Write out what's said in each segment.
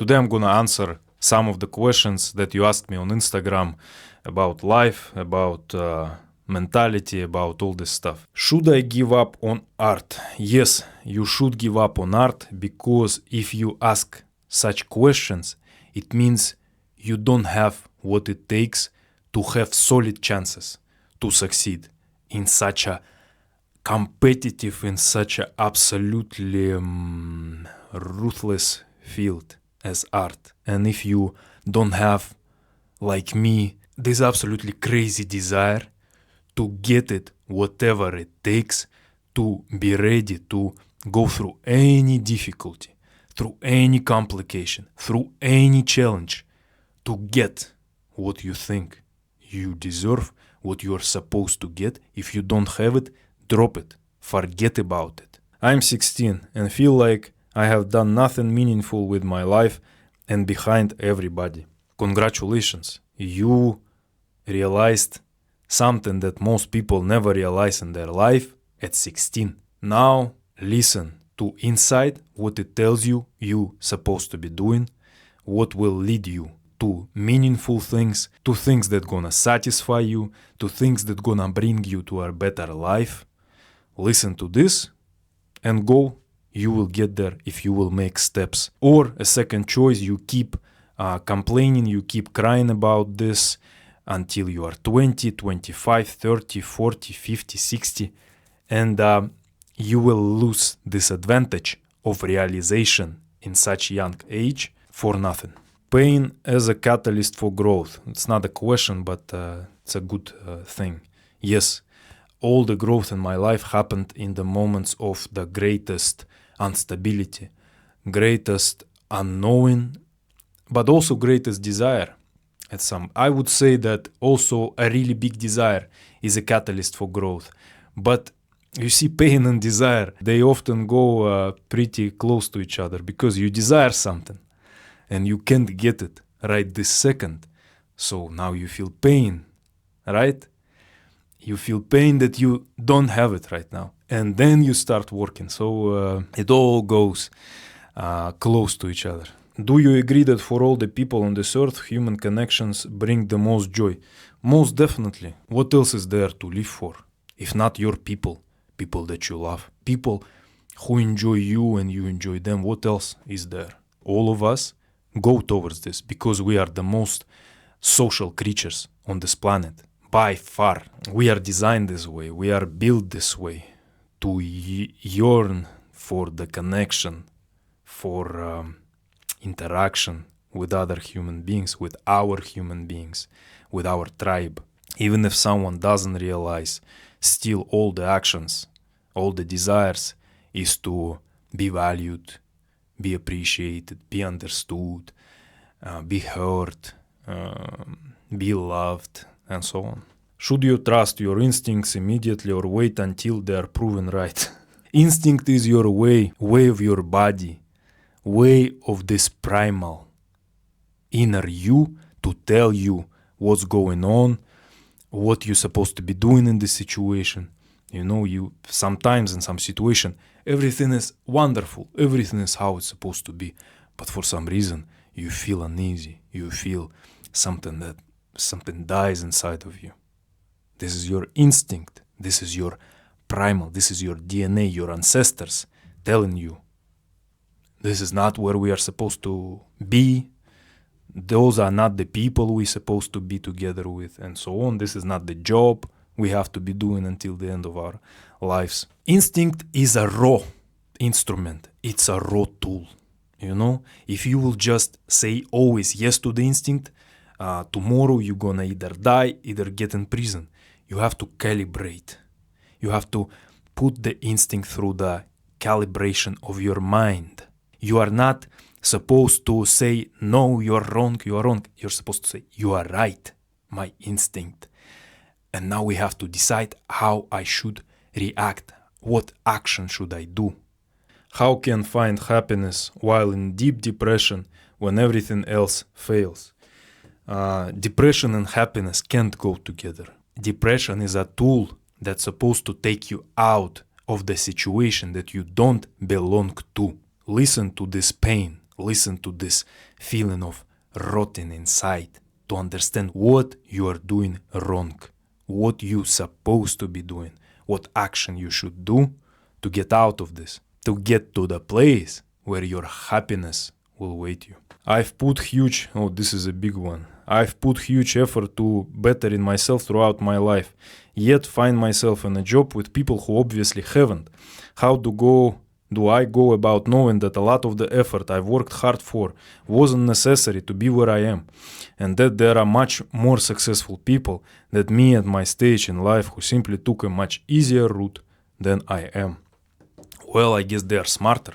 Today I'm gonna answer some of the questions that you asked me on Instagram about life, about mentality, about all this stuff. Should I give up on art? Yes, you should give up on art, because if you ask such questions, it means you don't have what it takes to have solid chances to succeed in such a competitive, in such a absolutely ruthless field as art. And if you don't have, like me, this absolutely crazy desire to get it, whatever it takes, to be ready to go through any difficulty, through any complication, through any challenge, to get what you think you deserve, what you are supposed to get. If you don't have it, drop it, forget about it. I'm 16 and feel like I have done nothing meaningful with my life and behind everybody. Congratulations, you realized something that most people never realize in their life at 16. Now listen to inside what it tells you you supposed to be doing, what will lead you to meaningful things, to things that gonna satisfy you, to things that gonna bring you to a better life. Listen to this and go. You will get there if you will make steps. Or a second choice, you keep complaining, you keep crying about this until you are 20, 25, 30, 40, 50, 60, and you will lose this advantage of realization in such a young age for nothing. Pain as a catalyst for growth. It's not a question, but it's a good thing. Yes, all the growth in my life happened in the moments of the greatest instability, greatest unknowing, but also greatest desire. I would say that also a really big desire is a catalyst for growth. But you see, pain and desire, they often go pretty close to each other, because you desire something and you can't get it right this second. So now you feel pain, right? You feel pain that you don't have it right now. And then you start working. So it all goes close to each other. Do you agree that for all the people on this earth, human connections bring the most joy? Most definitely. What else is there to live for? If not your people, people that you love, people who enjoy you and you enjoy them, what else is there? All of us go towards this, because we are the most social creatures on this planet. By far. We are designed this way. We are built this way, to yearn for the connection, for interaction with other human beings, with our human beings, with our tribe. Even if someone doesn't realize, still all the actions, all the desires is to be valued, be appreciated, be understood, be heard, be loved, and so on. Should you trust your instincts immediately or wait until they are proven right? Instinct is your way of your body, way of this primal inner you to tell you what's going on, what you're supposed to be doing in this situation. You know, you sometimes in some situation, everything is wonderful, everything is how it's supposed to be, but for some reason you feel uneasy, you feel something dies inside of you. This is your instinct, this is your primal, this is your DNA, your ancestors telling you this is not where we are supposed to be, those are not the people we're supposed to be together with, and so on. This is not the job we have to be doing until the end of our lives. Instinct is a raw instrument, it's a raw tool. You know, if you will just say always yes to the instinct, tomorrow you're gonna either die, either get in prison. You have to calibrate. You have to put the instinct through the calibration of your mind. You are not supposed to say, no, you're wrong, you are wrong. You're supposed to say, you are right, my instinct. And now we have to decide how I should react. What action should I do? How can I find happiness while in deep depression when everything else fails? Depression and happiness can't go together. Depression is a tool that's supposed to take you out of the situation that you don't belong to. Listen to this pain. Listen to this feeling of rotting inside to understand what you are doing wrong, what you supposed to be doing, what action you should do to get out of this, to get to the place where your happiness will wait you. I've put huge effort to bettering myself throughout my life, yet find myself in a job with people who obviously haven't. How do I go about knowing that a lot of the effort I've worked hard for wasn't necessary to be where I am, and that there are much more successful people than me at my stage in life who simply took a much easier route than I am? Well, I guess they are smarter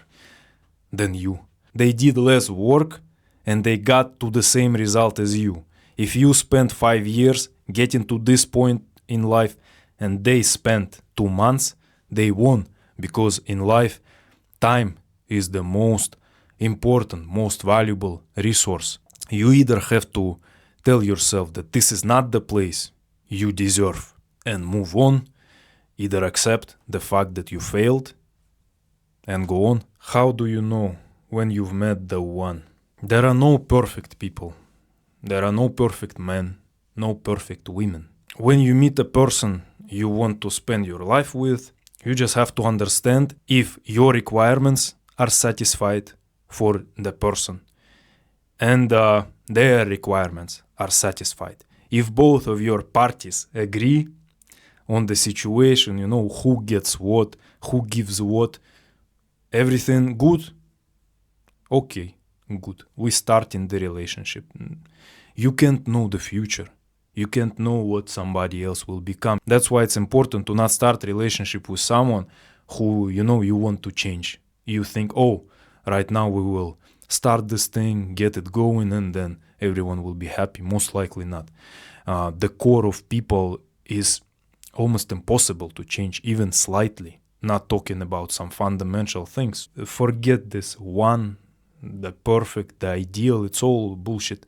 than you. They did less work and they got to the same result as you. If you spent 5 years getting to this point in life and they spent 2 months, they won, because in life, time is the most important, most valuable resource. You either have to tell yourself that this is not the place you deserve and move on, either accept the fact that you failed and go on. How do you know when you've met the one? There are no perfect people. There are no perfect men, no perfect women. When you meet a person you want to spend your life with, you just have to understand if your requirements are satisfied for the person and their requirements are satisfied. If both of your parties agree on the situation, who gets what, who gives what, everything good? Okay, good. We start in the relationship. You can't know the future. You can't know what somebody else will become. That's why it's important to not start a relationship with someone who, you want to change. You think, right now we will start this thing, get it going, and then everyone will be happy. Most likely not. The core of people is almost impossible to change, even slightly. Not talking about some fundamental things. Forget this one, the perfect, the ideal. It's all bullshit,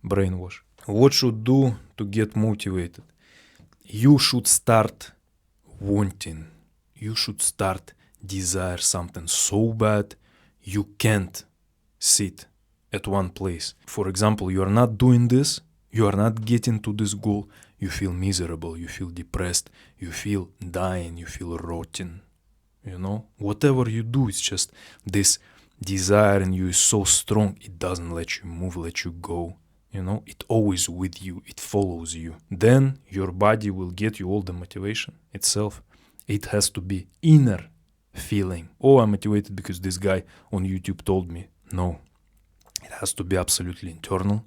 brainwash. What should do to get motivated? You should start wanting. You should start desire something so bad you can't sit at one place. For example, you are not doing this, you are not getting to this goal, you feel miserable, you feel depressed, you feel dying, you feel rotting. Whatever you do, it's just this desire in you is so strong, it doesn't let you move, let you go. It always with you, it follows you. Then your body will get you all the motivation itself. It has to be inner feeling. I'm motivated because this guy on YouTube told me. No, it has to be absolutely internal.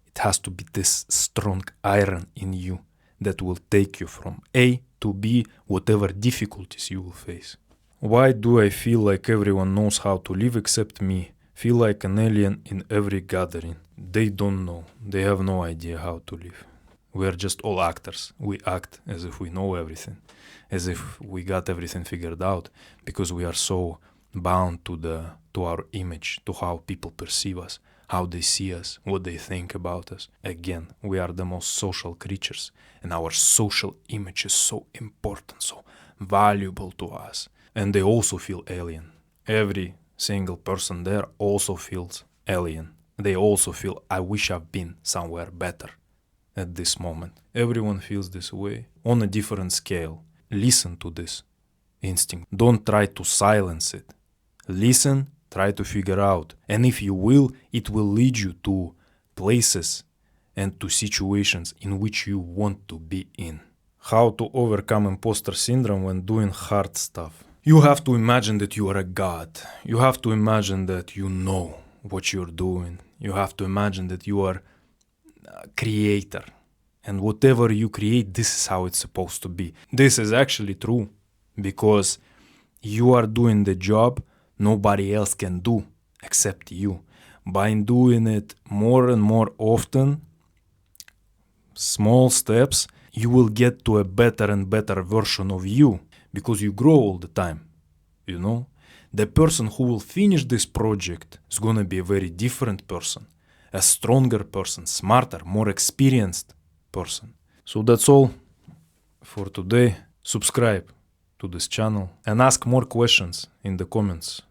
It has to be this strong iron in you that will take you from A to B, whatever difficulties you will face. Why do I feel like everyone knows how to live except me? Feel like an alien in every gathering. They don't know. They have no idea how to live. We are just all actors. We act as if we know everything, as if we got everything figured out, because we are so bound to our image, to how people perceive us, how they see us, what they think about us. Again, we are the most social creatures, and our social image is so important, so valuable to us. And they also feel alien. Every single person there also feels alien. They also feel, I wish I've been somewhere better at this moment. Everyone feels this way on a different scale. Listen to this instinct. Don't try to silence it. Listen, try to figure out. And if you will, it will lead you to places and to situations in which you want to be in. How to overcome imposter syndrome when doing hard stuff. You have to imagine that you are a god. You have to imagine that you know what you're doing. You have to imagine that you are a creator. And whatever you create, this is how it's supposed to be. This is actually true because you are doing the job nobody else can do except you. By doing it more and more often, small steps, you will get to a better and better version of you because you grow all the time, The person who will finish this project is going to be a very different person, a stronger person, smarter, more experienced person. So that's all for today. Subscribe to this channel and ask more questions in the comments.